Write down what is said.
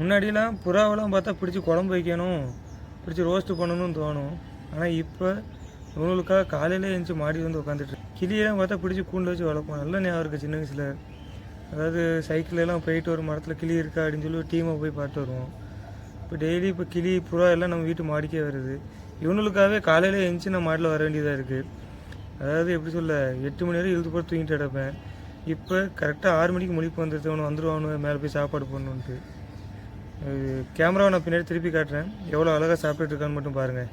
முன்னாடிலாம் புறாவெல்லாம் பார்த்தா பிடிச்சி குழம்பு வைக்கணும், பிடிச்சி ரோஸ்ட்டு பண்ணணும்னு தோணும். ஆனால் இப்போ இவங்களுக்காக காலையில் எழுந்துச்சி மாடி வந்து உட்காந்துட்டு கிளியெல்லாம் பார்த்தா பிடிச்சி கூண்டில் வச்சு வளர்ப்போம். நல்ல ஞாபகம் இருக்குது சின்ன வயசில். அதாவது சைக்கிளெல்லாம் போயிட்டு ஒரு மரத்தில் கிளி இருக்கா அப்படின்னு சொல்லி டீமை போய் பார்த்து வருவோம். இப்போ டெய்லி இப்போ கிளி புறா எல்லாம் நம்ம வீட்டு மாடிக்கே வருது. இவங்களுக்காகவே காலையில் எழுந்துச்சி நான் மாடியில் வர வேண்டியதாக இருக்குது. அதாவது எப்படி சொல்ல, 8 மணி நேரம் இழுத்து போட்டு தூங்கிட்டு கிடப்பேன். இப்போ கரெக்டாக 6 மணிக்கு முழிப்பு வந்துடுது. அவனு வந்துடுவானு மேலே போய் சாப்பாடு போடணுன்ட்டு. கேமராவை நான் பின்னாடி திருப்பி காட்டுறேன், எவ்வளோ அழகாக சாப்பிட்டுட்டு இருக்கான்னு மட்டும் பாருங்கள்.